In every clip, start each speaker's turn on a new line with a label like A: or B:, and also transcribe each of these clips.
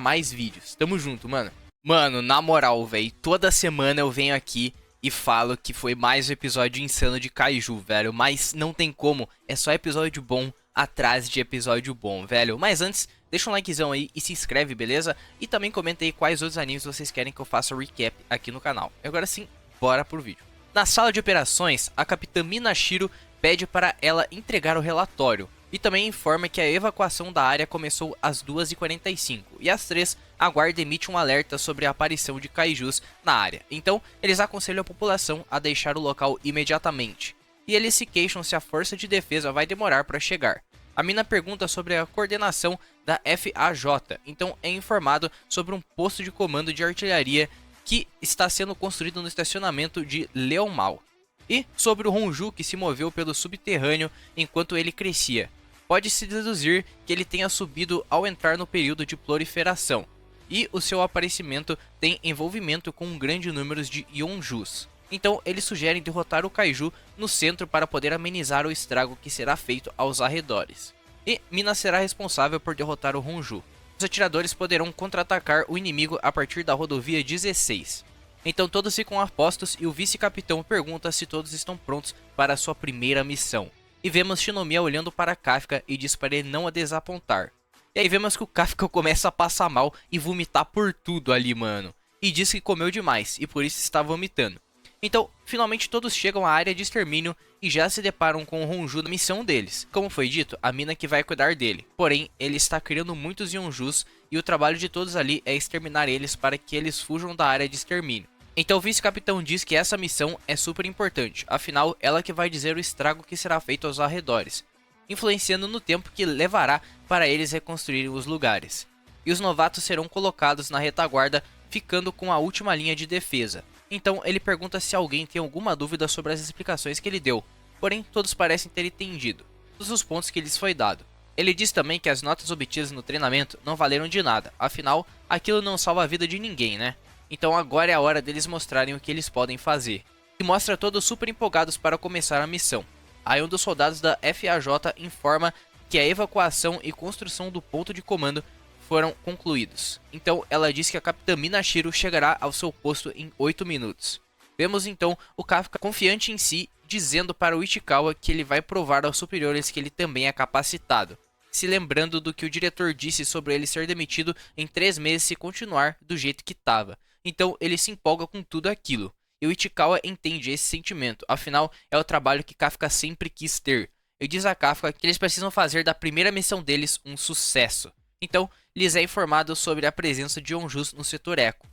A: mais vídeos. Tamo junto, mano. Mano, na moral, velho, toda semana eu venho aqui e falo que foi mais um episódio insano de Kaiju, velho. Mas não tem como, é só episódio bom atrás de episódio bom, velho. Mas antes, deixa um likezão aí e se inscreve, beleza? E também comenta aí quais outros animes vocês querem que eu faça recap aqui no canal. Agora sim, bora pro vídeo. Na sala de operações, a Capitã Minashiro pede para ela entregar o relatório. E também informa que a evacuação da área começou às 2h45 e às 3 a guarda emite um alerta sobre a aparição de kaijus na área. Então, eles aconselham a população a deixar o local imediatamente. E eles se queixam se a força de defesa vai demorar para chegar. A Mina pergunta sobre a coordenação da FAJ, então é informado sobre um posto de comando de artilharia que está sendo construído no estacionamento de Leomao. E sobre o Honju que se moveu pelo subterrâneo enquanto ele crescia. Pode-se deduzir que ele tenha subido ao entrar no período de proliferação, e o seu aparecimento tem envolvimento com um grande número de Yonjus. Então eles sugerem derrotar o Kaiju no centro para poder amenizar o estrago que será feito aos arredores. E Mina será responsável por derrotar o Honju. Os atiradores poderão contra-atacar o inimigo a partir da rodovia 16. Então todos ficam apostos e o vice-capitão pergunta se todos estão prontos para a sua primeira missão. E vemos Shinomiya olhando para Kafka e diz para ele não a desapontar. E aí vemos que o Kafka começa a passar mal e vomitar por tudo ali, mano. E diz que comeu demais e por isso está vomitando. Então, finalmente todos chegam à área de extermínio e já se deparam com o Honju na missão deles. Como foi dito, a Mina que vai cuidar dele. Porém, ele está criando muitos Yonjus e o trabalho de todos ali é exterminar eles para que eles fujam da área de extermínio. Então o vice-capitão diz que essa missão é super importante, afinal ela que vai dizer o estrago que será feito aos arredores, influenciando no tempo que levará para eles reconstruírem os lugares. E os novatos serão colocados na retaguarda, ficando com a última linha de defesa. Então ele pergunta se alguém tem alguma dúvida sobre as explicações que ele deu, porém todos parecem ter entendido todos os pontos que lhes foi dado. Ele diz também que as notas obtidas no treinamento não valeram de nada, afinal aquilo não salva a vida de ninguém, né? Então agora é a hora deles mostrarem o que eles podem fazer. E mostra todos super empolgados para começar a missão. Aí um dos soldados da FAJ informa que a evacuação e construção do ponto de comando foram concluídos. Então ela diz que a Capitã Minashiro chegará ao seu posto em 8 minutos. Vemos então o Kafka confiante em si, dizendo para o Ichikawa que ele vai provar aos superiores que ele também é capacitado. Se lembrando do que o diretor disse sobre ele ser demitido em 3 meses se continuar do jeito que estava. Então ele se empolga com tudo aquilo. E o Ichikawa entende esse sentimento, afinal é o trabalho que Kafka sempre quis ter. E diz a Kafka que eles precisam fazer da primeira missão deles um sucesso. Então lhes é informado sobre a presença de Yonjus no setor Eco.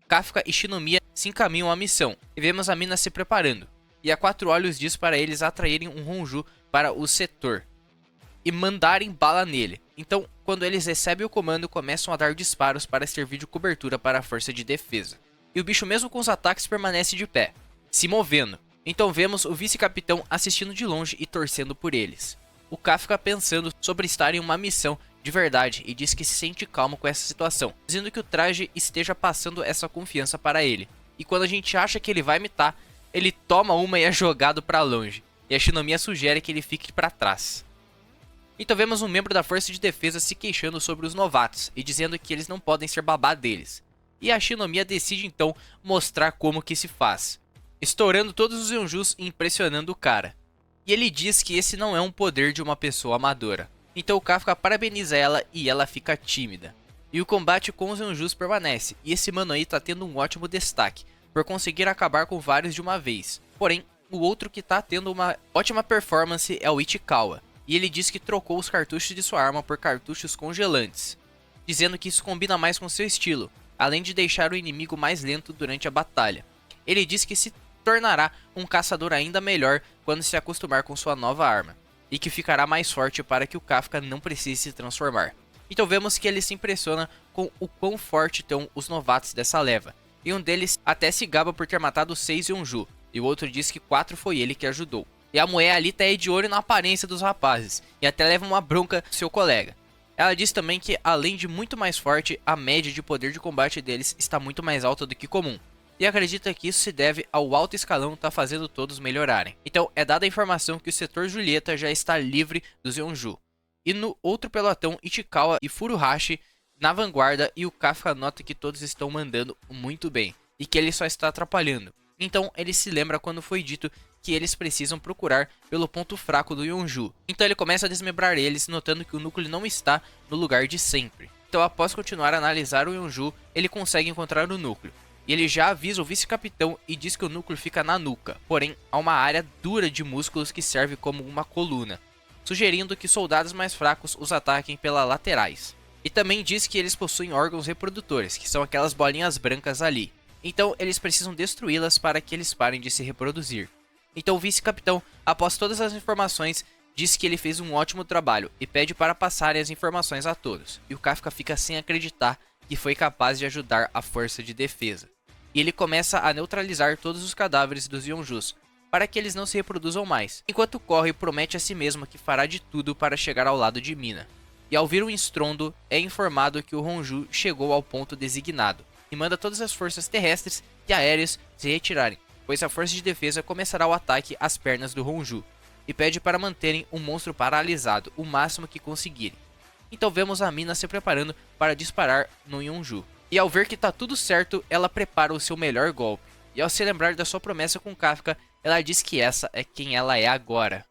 A: Kafka e Shinomiya se encaminham à missão, e vemos a Mina se preparando. E a Quatro Olhos diz para eles atraírem um Honju para o setor e mandarem bala nele. Então, quando eles recebem o comando, começam a dar disparos para servir de cobertura para a força de defesa. E o bicho mesmo com os ataques permanece de pé, se movendo. Então vemos o vice-capitão assistindo de longe e torcendo por eles. O Kafka pensando sobre estar em uma missão de verdade e diz que se sente calmo com essa situação, dizendo que o traje esteja passando essa confiança para ele. E quando a gente acha que ele vai mitar, ele toma uma e é jogado para longe. E a Shinomiya sugere que ele fique para trás. Então vemos um membro da força de defesa se queixando sobre os novatos e dizendo que eles não podem ser babá deles. E a Shinomiya decide então mostrar como que se faz, estourando todos os Yonjus e impressionando o cara. E ele diz que esse não é um poder de uma pessoa amadora. Então o Kafka parabeniza ela e ela fica tímida. E o combate com os Yonjus permanece, e esse mano aí tá tendo um ótimo destaque, por conseguir acabar com vários de uma vez. Porém, o outro que tá tendo uma ótima performance é o Ichikawa. E ele diz que trocou os cartuchos de sua arma por cartuchos congelantes, dizendo que isso combina mais com seu estilo, além de deixar o inimigo mais lento durante a batalha. Ele diz que se tornará um caçador ainda melhor quando se acostumar com sua nova arma, e que ficará mais forte para que o Kafka não precise se transformar. Então vemos que ele se impressiona com o quão forte estão os novatos dessa leva, e um deles até se gaba por ter matado 6 Yonju, e o outro diz que 4 foi ele que ajudou. E a mulher ali tá aí de olho na aparência dos rapazes, e até leva uma bronca do seu colega. Ela diz também que, além de muito mais forte, a média de poder de combate deles está muito mais alta do que comum. E acredita que isso se deve ao alto escalão tá fazendo todos melhorarem. Então é dada a informação que o setor Julieta já está livre dos Yonju. E no outro pelotão, Ichikawa e Furuhashi na vanguarda e o Kafka nota que todos estão mandando muito bem e que ele só está atrapalhando. Então ele se lembra quando foi dito que eles precisam procurar pelo ponto fraco do Yonju. Então ele começa a desmembrar eles, notando que o núcleo não está no lugar de sempre. Então após continuar a analisar o Yonju, ele consegue encontrar o núcleo. E ele já avisa o vice-capitão e diz que o núcleo fica na nuca, porém há uma área dura de músculos que serve como uma coluna, sugerindo que soldados mais fracos os ataquem pelas laterais. E também diz que eles possuem órgãos reprodutores, que são aquelas bolinhas brancas ali. Então eles precisam destruí-las para que eles parem de se reproduzir. Então o vice-capitão, após todas as informações, diz que ele fez um ótimo trabalho e pede para passarem as informações a todos. E o Kafka fica sem acreditar que foi capaz de ajudar a força de defesa. E ele começa a neutralizar todos os cadáveres dos Yonjus, para que eles não se reproduzam mais. Enquanto corre, promete a si mesmo que fará de tudo para chegar ao lado de Mina. E ao vir um estrondo, é informado que o Honju chegou ao ponto designado, e manda todas as forças terrestres e aéreas se retirarem, pois a força de defesa começará o ataque às pernas do Honju, e pede para manterem o monstro paralisado o máximo que conseguirem. Então vemos a Mina se preparando para disparar no Yonju. E ao ver que tá tudo certo, ela prepara o seu melhor golpe. E ao se lembrar da sua promessa com Kafka, ela diz que essa é quem ela é agora.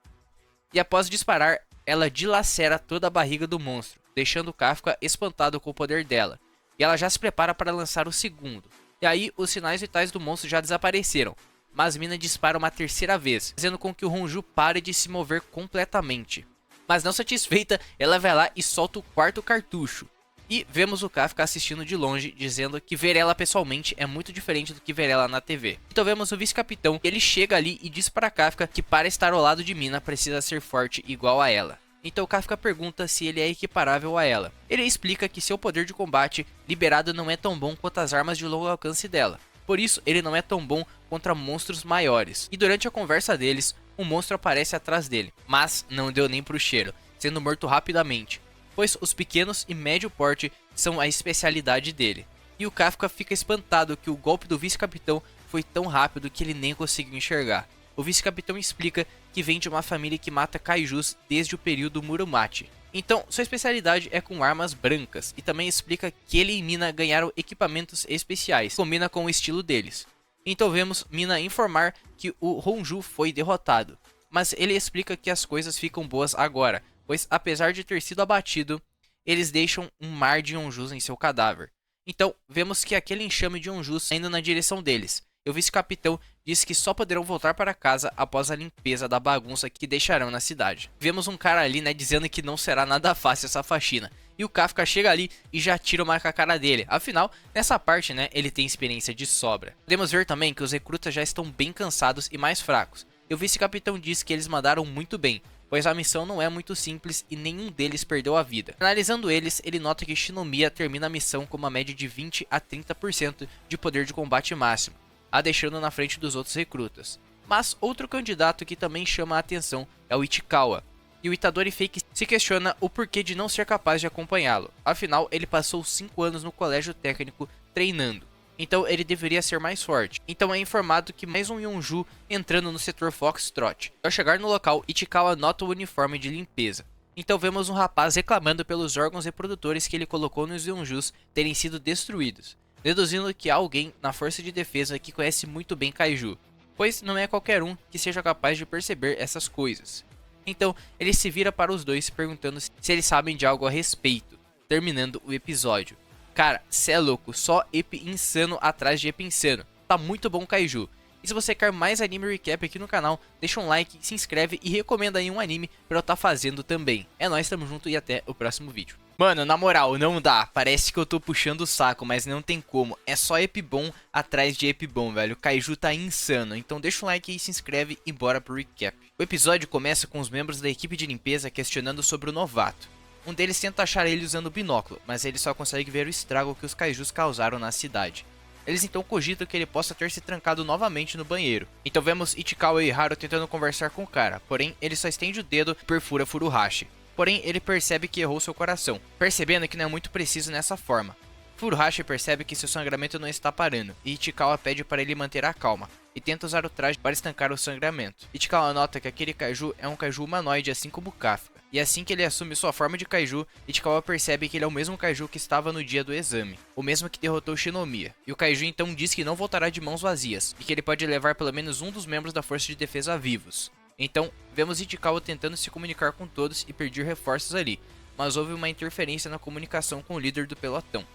A: E após disparar, ela dilacera toda a barriga do monstro, deixando Kafka espantado com o poder dela. E ela já se prepara para lançar o segundo. E aí os sinais vitais do monstro já desapareceram, mas Mina dispara uma terceira vez, fazendo com que o Honju pare de se mover completamente. Mas não satisfeita, ela vai lá e solta o quarto cartucho. E vemos o Kafka assistindo de longe, dizendo que ver ela pessoalmente é muito diferente do que ver ela na TV. Então vemos o vice-capitão, ele chega ali e diz para Kafka que para estar ao lado de Mina precisa ser forte igual a ela. Então Kafka pergunta se ele é equiparável a ela. Ele explica que seu poder de combate liberado não é tão bom quanto as armas de longo alcance dela. Por isso ele não é tão bom contra monstros maiores. E durante a conversa deles, um monstro aparece atrás dele, mas não deu nem pro cheiro, sendo morto rapidamente, pois os pequenos e médio porte são a especialidade dele. E o Kafka fica espantado que o golpe do vice-capitão foi tão rápido que ele nem conseguiu enxergar. O vice-capitão explica que vem de uma família que mata kaijus desde o período Muromachi. Então, sua especialidade é com armas brancas, e também explica que ele e Mina ganharam equipamentos especiais, que combina com o estilo deles. Então vemos Mina informar que o Honju foi derrotado, mas ele explica que as coisas ficam boas agora, pois apesar de ter sido abatido, eles deixam um mar de Yonjus em seu cadáver. Então vemos que aquele enxame de Yonjus indo na direção deles, e o vice-capitão diz que só poderão voltar para casa após a limpeza da bagunça que deixarão na cidade. Vemos um cara ali, né, dizendo que não será nada fácil essa faxina. E o Kafka chega ali e já tira uma com a cara dele. Afinal, nessa parte, né, ele tem experiência de sobra. Podemos ver também que os recrutas já estão bem cansados e mais fracos. E o vice-capitão diz que eles mandaram muito bem, pois a missão não é muito simples e nenhum deles perdeu a vida. Analisando eles, ele nota que Shinomiya termina a missão com uma média de 20 a 30% de poder de combate máximo, a deixando na frente dos outros recrutas. Mas outro candidato que também chama a atenção é o Ichikawa, e o Itadori Fake se questiona o porquê de não ser capaz de acompanhá-lo, afinal ele passou 5 anos no colégio técnico treinando, então ele deveria ser mais forte. Então é informado que mais um Yonju entrando no setor Foxtrot. Ao chegar no local, Ichikawa nota o uniforme de limpeza. Então vemos um rapaz reclamando pelos órgãos reprodutores que ele colocou nos Yonjus terem sido destruídos, deduzindo que há alguém na força de defesa que conhece muito bem Kaiju, pois não é qualquer um que seja capaz de perceber essas coisas. Então ele se vira para os dois perguntando se eles sabem de algo a respeito, terminando o episódio. Cara, cê é louco, só ep insano atrás de ep insano, tá muito bom Kaiju. E se você quer mais anime recap aqui no canal, deixa um like, se inscreve e recomenda aí um anime pra eu estar fazendo também. É nóis, tamo junto e até o próximo vídeo. Mano, na moral, não dá. Parece que eu tô puxando o saco, mas não tem como. É só ep bom atrás de ep bom, velho. O Kaiju tá insano. Então deixa um like aí, se inscreve e bora pro recap. O episódio começa com os membros da equipe de limpeza questionando sobre o novato. Um deles tenta achar ele usando o binóculo, mas ele só consegue ver o estrago que os kaijus causaram na cidade. Eles então cogitam que ele possa ter se trancado novamente no banheiro. Então vemos Ichikawa e Haru tentando conversar com o cara, porém ele só estende o dedo e perfura Furuhashi. Porém ele percebe que errou seu coração, percebendo que não é muito preciso nessa forma. Furuhashi percebe que seu sangramento não está parando, e Ichikawa pede para ele manter a calma, e tenta usar o traje para estancar o sangramento. Ichikawa nota que aquele kaiju é um kaiju humanoide assim como Kafka. E assim que ele assume sua forma de Kaiju, Ichikawa percebe que ele é o mesmo Kaiju que estava no dia do exame, o mesmo que derrotou Shinomiya. E o Kaiju então diz que não voltará de mãos vazias, e que ele pode levar pelo menos um dos membros da força de defesa vivos. Então, vemos Ichikawa tentando se comunicar com todos e pedir reforços ali, mas houve uma interferência na comunicação com o líder do pelotão.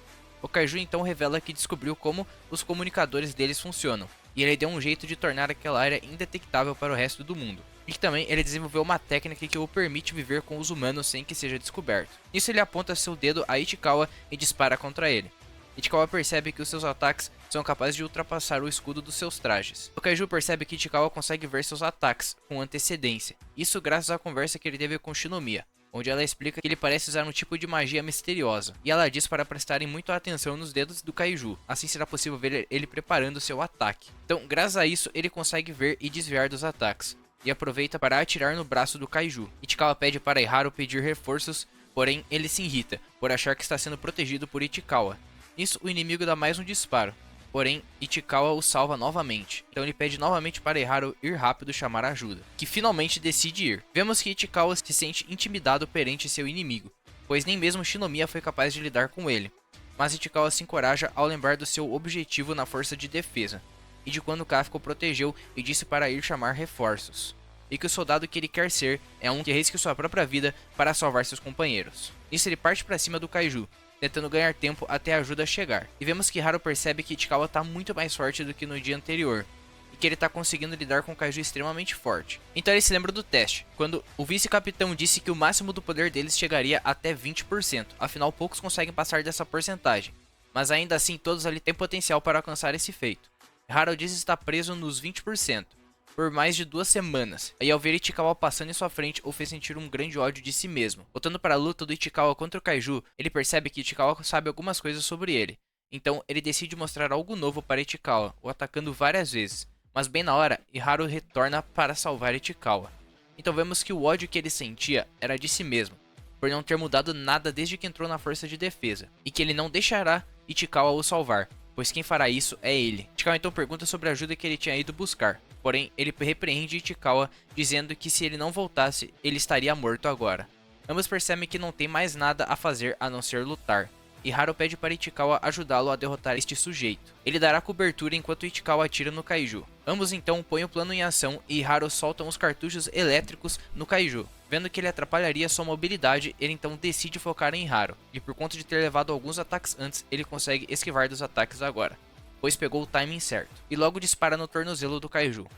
A: O Kaiju então revela que descobriu como os comunicadores deles funcionam, e ele deu um jeito de tornar aquela área indetectável para o resto do mundo. E que também ele desenvolveu uma técnica que o permite viver com os humanos sem que seja descoberto. Nisso ele aponta seu dedo a Ichikawa e dispara contra ele. Ichikawa percebe que os seus ataques são capazes de ultrapassar o escudo dos seus trajes. O Kaiju percebe que Ichikawa consegue ver seus ataques com antecedência, isso graças à conversa que ele teve com Shinomiya, onde ela explica que ele parece usar um tipo de magia misteriosa, e ela diz para prestarem muito atenção nos dedos do Kaiju, assim será possível ver ele preparando seu ataque. Então, graças a isso, ele consegue ver e desviar dos ataques, e aproveita para atirar no braço do Kaiju. Ichikawa pede para Iharu pedir reforços, porém ele se irrita, por achar que está sendo protegido por Ichikawa. Nisso, o inimigo dá mais um disparo, porém Ichikawa o salva novamente. Então ele pede novamente para Iharu ir rápido chamar ajuda, que finalmente decide ir. Vemos que Ichikawa se sente intimidado perante seu inimigo, pois nem mesmo Shinomiya foi capaz de lidar com ele. Mas Ichikawa se encoraja ao lembrar do seu objetivo na força de defesa, e de quando Kafka o protegeu e disse para ir chamar reforços. E que o soldado que ele quer ser é um que arrisque sua própria vida para salvar seus companheiros. Nisso ele parte para cima do Kaiju, tentando ganhar tempo até a ajuda chegar. E vemos que Haru percebe que Ichikawa está muito mais forte do que no dia anterior, e que ele está conseguindo lidar com um Kaiju extremamente forte. Então ele se lembra do teste, quando o vice-capitão disse que o máximo do poder deles chegaria até 20%, afinal poucos conseguem passar dessa porcentagem, mas ainda assim todos ali têm potencial para alcançar esse feito. Haru diz estar preso nos 20%. Por mais de 2 semanas, e ao ver Ichikawa passando em sua frente, o fez sentir um grande ódio de si mesmo. Voltando para a luta do Ichikawa contra o Kaiju, ele percebe que Ichikawa sabe algumas coisas sobre ele. Então ele decide mostrar algo novo para Ichikawa, o atacando várias vezes. Mas bem na hora, Iharu retorna para salvar Ichikawa. Então vemos que o ódio que ele sentia era de si mesmo, por não ter mudado nada desde que entrou na força de defesa, e que ele não deixará Ichikawa o salvar, pois quem fará isso é ele. Ichikawa então pergunta sobre a ajuda que ele tinha ido buscar, porém ele repreende Ichikawa dizendo que se ele não voltasse, ele estaria morto agora. Ambos percebem que não tem mais nada a fazer a não ser lutar, e Haru pede para Ichikawa ajudá-lo a derrotar este sujeito. Ele dará cobertura enquanto Ichikawa atira no Kaiju. Ambos então põem o plano em ação e Haru soltam os cartuchos elétricos no Kaiju. Vendo que ele atrapalharia sua mobilidade, ele então decide focar em Haru, e por conta de ter levado alguns ataques antes, ele consegue esquivar dos ataques agora, pois pegou o timing certo, e logo dispara no tornozelo do Kaiju.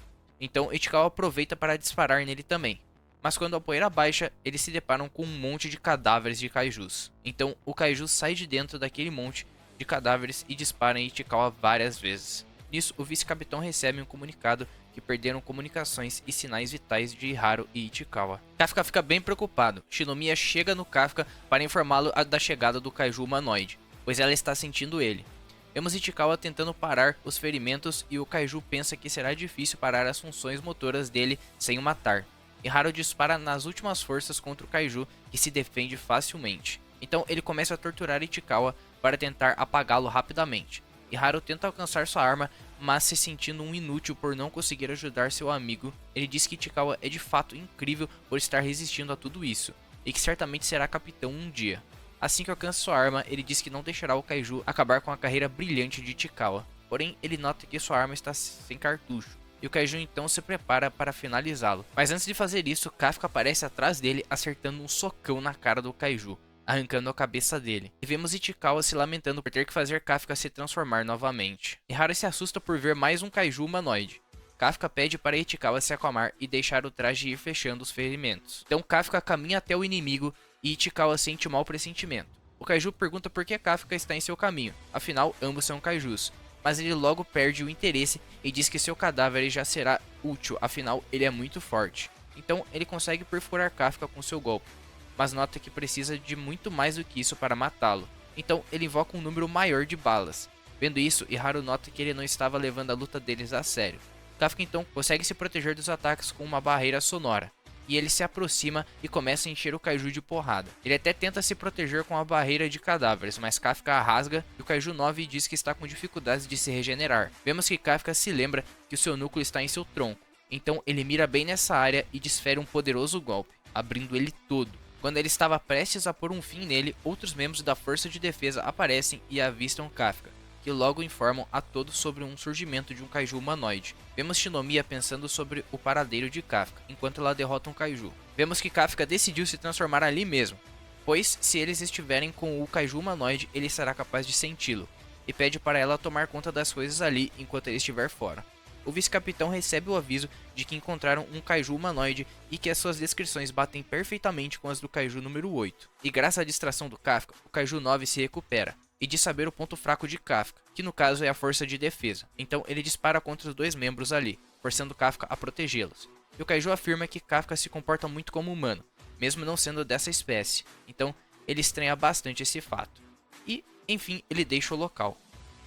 A: Então Ichikawa aproveita para disparar nele também, mas quando a poeira baixa, eles se deparam com um monte de cadáveres de Kaijus. Então o Kaiju sai de dentro daquele monte de cadáveres e dispara em Ichikawa várias vezes. Nisso, o vice-capitão recebe um comunicado que perderam comunicações e sinais vitais de Haru e Ichikawa. Kafka fica bem preocupado. Shinomiya chega no Kafka para informá-lo da chegada do Kaiju humanoide, pois ela está sentindo ele. Vemos Ichikawa tentando parar os ferimentos e o Kaiju pensa que será difícil parar as funções motoras dele sem o matar. E Haru dispara nas últimas forças contra o Kaiju, que se defende facilmente. Então ele começa a torturar Ichikawa para tentar apagá-lo rapidamente. E Haru tenta alcançar sua arma, mas se sentindo um inútil por não conseguir ajudar seu amigo, ele diz que Ichikawa é de fato incrível por estar resistindo a tudo isso, e que certamente será capitão um dia. Assim que alcança sua arma, ele diz que não deixará o Kaiju acabar com a carreira brilhante de Ichikawa, porém ele nota que sua arma está sem cartucho, e o Kaiju então se prepara para finalizá-lo. Mas antes de fazer isso, Kafka aparece atrás dele acertando um socão na cara do Kaiju, arrancando a cabeça dele. E vemos Ichikawa se lamentando por ter que fazer Kafka se transformar novamente. E Haru se assusta por ver mais um Kaiju humanoide. Kafka pede para Ichikawa se acalmar e deixar o traje ir fechando os ferimentos. Então Kafka caminha até o inimigo e Ichikawa sente um mau pressentimento. O Kaiju pergunta por que Kafka está em seu caminho, afinal ambos são Kaijus. Mas ele logo perde o interesse e diz que seu cadáver já será útil, afinal ele é muito forte. Então ele consegue perfurar Kafka com seu golpe, mas nota que precisa de muito mais do que isso para matá-lo. Então ele invoca um número maior de balas. Vendo isso, Iharu nota que ele não estava levando a luta deles a sério. Kafka então consegue se proteger dos ataques com uma barreira sonora, e ele se aproxima e começa a encher o Kaiju de porrada. Ele até tenta se proteger com a barreira de cadáveres, mas Kafka a rasga e o Kaiju 9 diz que está com dificuldades de se regenerar. Vemos que Kafka se lembra que o seu núcleo está em seu tronco, então ele mira bem nessa área e desfere um poderoso golpe, abrindo ele todo. Quando ele estava prestes a pôr um fim nele, outros membros da força de defesa aparecem e avistam Kafka, que logo informam a todos sobre um surgimento de um kaiju humanoide. Vemos Shinomiya pensando sobre o paradeiro de Kafka, enquanto ela derrota um kaiju. Vemos que Kafka decidiu se transformar ali mesmo, pois se eles estiverem com o kaiju humanoide, ele será capaz de senti-lo, e pede para ela tomar conta das coisas ali enquanto ele estiver fora. O vice-capitão recebe o aviso de que encontraram um kaiju humanoide e que as suas descrições batem perfeitamente com as do kaiju número 8. E graças à distração do Kafka, o kaiju 9 se recupera, e diz saber o ponto fraco de Kafka, que no caso é a força de defesa. Então ele dispara contra os dois membros ali, forçando Kafka a protegê-los. E o kaiju afirma que Kafka se comporta muito como humano, mesmo não sendo dessa espécie, então ele estranha bastante esse fato. E, enfim, ele deixa o local.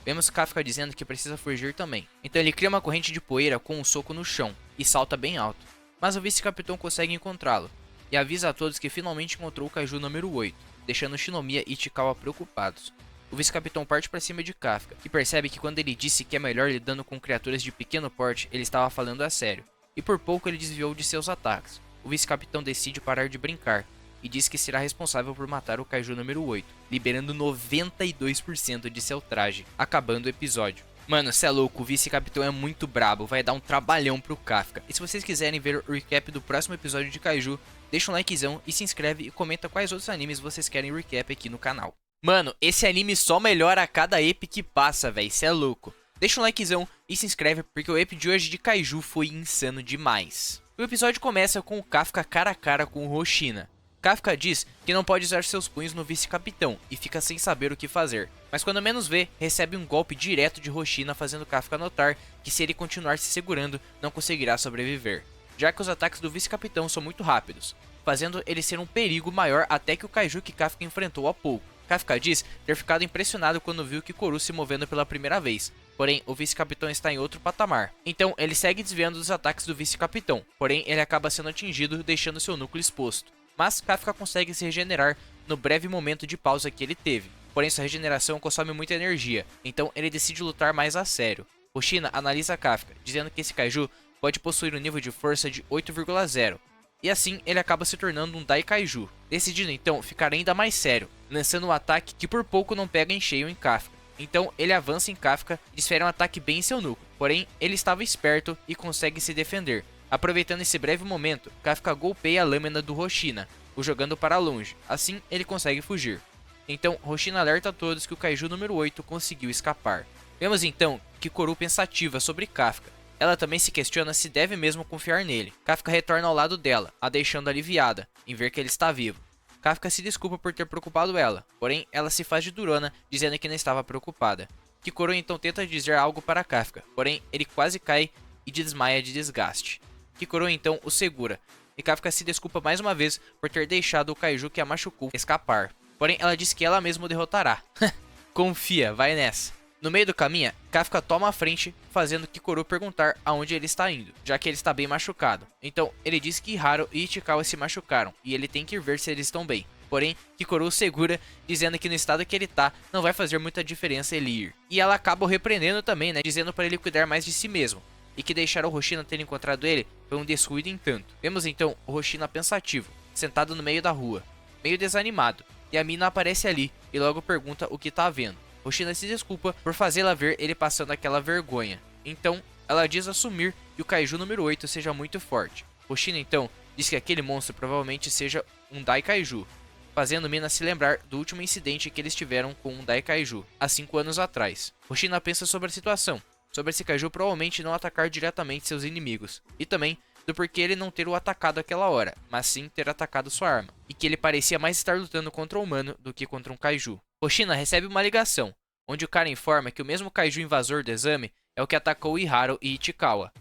A: Vemos Kafka dizendo que precisa fugir também. Então ele cria uma corrente de poeira com um soco no chão e salta bem alto. Mas o vice-capitão consegue encontrá-lo e avisa a todos que finalmente encontrou o kaiju número 8, deixando Shinomiya e Ichikawa preocupados. O vice-capitão parte para cima de Kafka, que percebe que quando ele disse que é melhor lidando com criaturas de pequeno porte, ele estava falando a sério. E por pouco ele desviou de seus ataques. O vice-capitão decide parar de brincar e diz que será responsável por matar o kaiju número 8, liberando 92% de seu traje, acabando o episódio. Mano, cê é louco, o vice-capitão é muito brabo, vai dar um trabalhão pro Kafka. E se vocês quiserem ver o recap do próximo episódio de Kaiju, deixa um likezão e se inscreve e comenta quais outros animes vocês querem recap aqui no canal. Mano, esse anime só melhora a cada EP que passa, véi, cê é louco. Deixa um likezão e se inscreve porque o EP de hoje de Kaiju foi insano demais. O episódio começa com o Kafka cara a cara com o Hoshina. Kafka diz que não pode usar seus punhos no vice-capitão e fica sem saber o que fazer, mas quando menos vê, recebe um golpe direto de Hoshina fazendo Kafka notar que se ele continuar se segurando, não conseguirá sobreviver, já que os ataques do vice-capitão são muito rápidos, fazendo ele ser um perigo maior até que o kaiju que Kafka enfrentou há pouco. Kafka diz ter ficado impressionado quando viu Kikoru se movendo pela primeira vez, porém o vice-capitão está em outro patamar. Então ele segue desviando dos ataques do vice-capitão, porém ele acaba sendo atingido deixando seu núcleo exposto. Mas Kafka consegue se regenerar no breve momento de pausa que ele teve, porém sua regeneração consome muita energia, então ele decide lutar mais a sério. Hoshina analisa Kafka, dizendo que esse kaiju pode possuir um nível de força de 8,0, e assim ele acaba se tornando um Dai Kaiju, decidindo então ficar ainda mais sério, lançando um ataque que por pouco não pega em cheio em Kafka. Então ele avança em Kafka e desfere um ataque bem em seu núcleo, porém ele estava esperto e consegue se defender. Aproveitando esse breve momento, Kafka golpeia a lâmina do Hoshina, o jogando para longe, assim ele consegue fugir. Então Hoshina alerta a todos que o kaiju número 8 conseguiu escapar. Vemos então Kikoru pensativa sobre Kafka. Ela também se questiona se deve mesmo confiar nele. Kafka retorna ao lado dela, a deixando aliviada em ver que ele está vivo. Kafka se desculpa por ter preocupado ela, porém ela se faz de durona, dizendo que não estava preocupada. Kikoru então tenta dizer algo para Kafka, porém ele quase cai e desmaia de desgaste. Kikoru então o segura, e Kafka se desculpa mais uma vez por ter deixado o kaiju que a machucou escapar. Porém ela diz que ela mesma o derrotará. Confia, vai nessa. No meio do caminho, Kafka toma a frente, fazendo Kikoru perguntar aonde ele está indo, já que ele está bem machucado. Então ele diz que Haru e Ichikawa se machucaram, e ele tem que ir ver se eles estão bem. Porém, Kikoru o segura, dizendo que no estado que ele tá, não vai fazer muita diferença ele ir. E ela acaba o repreendendo também, né, dizendo para ele cuidar mais de si mesmo, e que deixar o Hoshina ter encontrado ele foi um descuido em tanto. Vemos então o Hoshina pensativo, sentado no meio da rua, meio desanimado, e a mina aparece ali e logo pergunta o que tá vendo. Hoshina se desculpa por fazê-la ver ele passando aquela vergonha. Então, ela diz assumir que o kaiju número 8 seja muito forte. Hoshina então diz que aquele monstro provavelmente seja um Dai Kaiju, fazendo Mina se lembrar do último incidente que eles tiveram com um Dai Kaiju, há 5 anos atrás. Hoshina pensa sobre a situação, sobre esse kaiju provavelmente não atacar diretamente seus inimigos, e também do porquê ele não ter o atacado aquela hora, mas sim ter atacado sua arma, e que ele parecia mais estar lutando contra um humano do que contra um kaiju. Hoshina recebe uma ligação, onde o cara informa que o mesmo kaiju invasor do exame é o que atacou Haru e Ichikawa.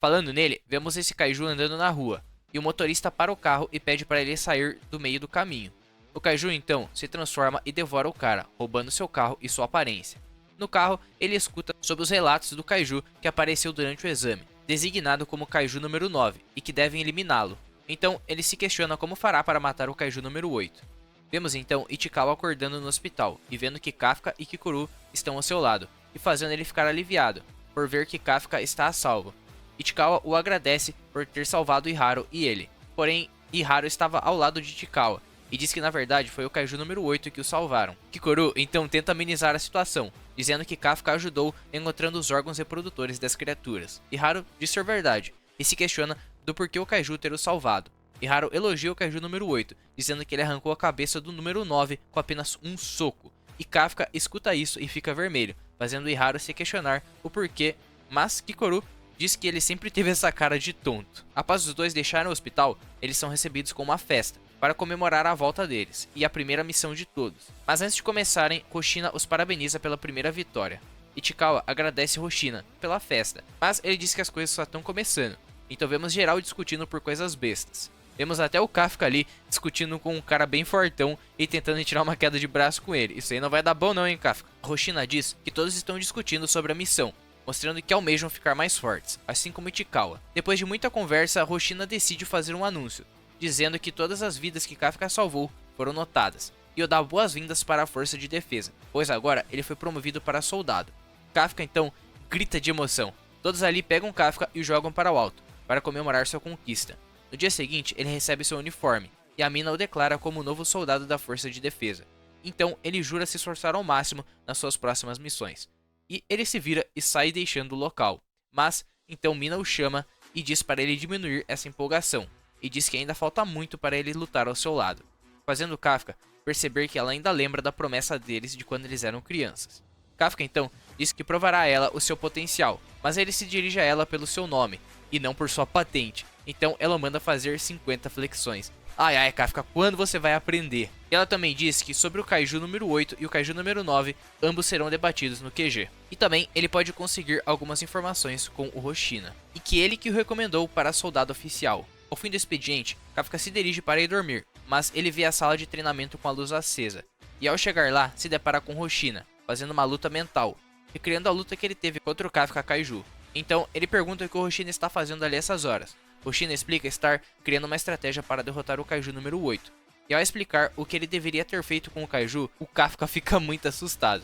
A: Falando nele, vemos esse kaiju andando na rua, e o motorista para o carro e pede para ele sair do meio do caminho. O kaiju então se transforma e devora o cara, roubando seu carro e sua aparência. No carro, ele escuta sobre os relatos do kaiju que apareceu durante o exame, designado como kaiju número 9, e que devem eliminá-lo. Então, ele se questiona como fará para matar o kaiju número 8. Vemos então Ichikawa acordando no hospital, e vendo que Kafka e Kikoru estão ao seu lado, e fazendo ele ficar aliviado, por ver que Kafka está a salvo. Ichikawa o agradece por ter salvado Haru e ele, porém Haru estava ao lado de Ichikawa, e diz que na verdade foi o Kaiju número 8 que o salvaram. Kikoru então tenta amenizar a situação, dizendo que Kafka ajudou encontrando os órgãos reprodutores das criaturas. E Haru diz ser verdade, e se questiona do porquê o Kaiju ter o salvado. E Haru elogia o Kaiju número 8, dizendo que ele arrancou a cabeça do número 9 com apenas um soco. E Kafka escuta isso e fica vermelho, fazendo Haru se questionar o porquê, mas Kikoru diz que ele sempre teve essa cara de tonto. Após os dois deixarem o hospital, eles são recebidos com uma festa, para comemorar a volta deles, e a primeira missão de todos. Mas antes de começarem, Hoshina os parabeniza pela primeira vitória. Ichikawa agradece Hoshina pela festa, mas ele diz que as coisas só estão começando, então vemos geral discutindo por coisas bestas. Vemos até o Kafka ali discutindo com um cara bem fortão e tentando tirar uma queda de braço com ele. Isso aí não vai dar bom não, hein, Kafka? Hoshina diz que todos estão discutindo sobre a missão, mostrando que almejam ficar mais fortes, assim como Ichikawa. Depois de muita conversa, Hoshina decide fazer um anúncio, dizendo que todas as vidas que Kafka salvou foram notadas, e o dá boas-vindas para a força de defesa, pois agora ele foi promovido para soldado. Kafka então grita de emoção. Todos ali pegam Kafka e o jogam para o alto, para comemorar sua conquista. No dia seguinte, ele recebe seu uniforme, e a mina o declara como o novo soldado da força de defesa. Então, ele jura se esforçar ao máximo nas suas próximas missões. E ele se vira e sai deixando o local. Mas, então Mina o chama e diz para ele diminuir essa empolgação, e diz que ainda falta muito para ele lutar ao seu lado, fazendo Kafka perceber que ela ainda lembra da promessa deles de quando eles eram crianças. Kafka então diz que provará a ela o seu potencial, mas ele se dirige a ela pelo seu nome, e não por sua patente. Então ela manda fazer 50 flexões. Ai ai, Kafka, quando você vai aprender? E ela também diz que sobre o Kaiju número 8 e o Kaiju número 9, ambos serão debatidos no QG. E também ele pode conseguir algumas informações com o Hoshina, e que ele que o recomendou para soldado oficial. Ao fim do expediente, Kafka se dirige para ir dormir, mas ele vê a sala de treinamento com a luz acesa. E ao chegar lá, se depara com Hoshina, fazendo uma luta mental, recriando a luta que ele teve contra o Kafka Kaiju. Então ele pergunta o que o Hoshina está fazendo ali essas horas. Hoshina explica estar criando uma estratégia para derrotar o Kaiju número 8. E ao explicar o que ele deveria ter feito com o Kaiju, o Kafka fica muito assustado.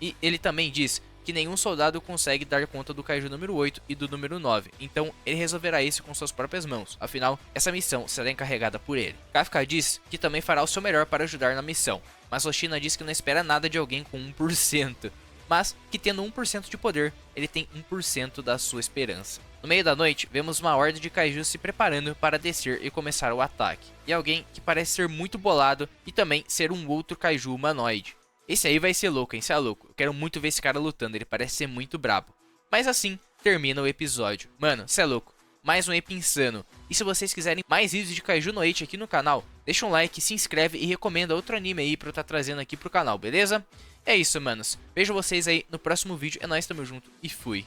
A: E ele também diz que nenhum soldado consegue dar conta do Kaiju número 8 e do número 9, então ele resolverá isso com suas próprias mãos, afinal, essa missão será encarregada por ele. Kafka diz que também fará o seu melhor para ajudar na missão, mas Hoshina diz que não espera nada de alguém com 1%, mas que tendo 1% de poder, ele tem 1% da sua esperança. No meio da noite, vemos uma horda de kaijus se preparando para descer e começar o ataque. E alguém que parece ser muito bolado e também ser um outro kaiju humanoide. Esse aí vai ser louco, hein? Cê é louco. Eu quero muito ver esse cara lutando, ele parece ser muito brabo. Mas assim, termina o episódio. Mano, cê é louco. Mais um ep insano. E se vocês quiserem mais vídeos de Kaiju no 8 aqui no canal, deixa um like, se inscreve e recomenda outro anime aí pra eu estar trazendo aqui pro canal, beleza? É isso, manos. Vejo vocês aí no próximo vídeo. É nóis, tamo junto e fui.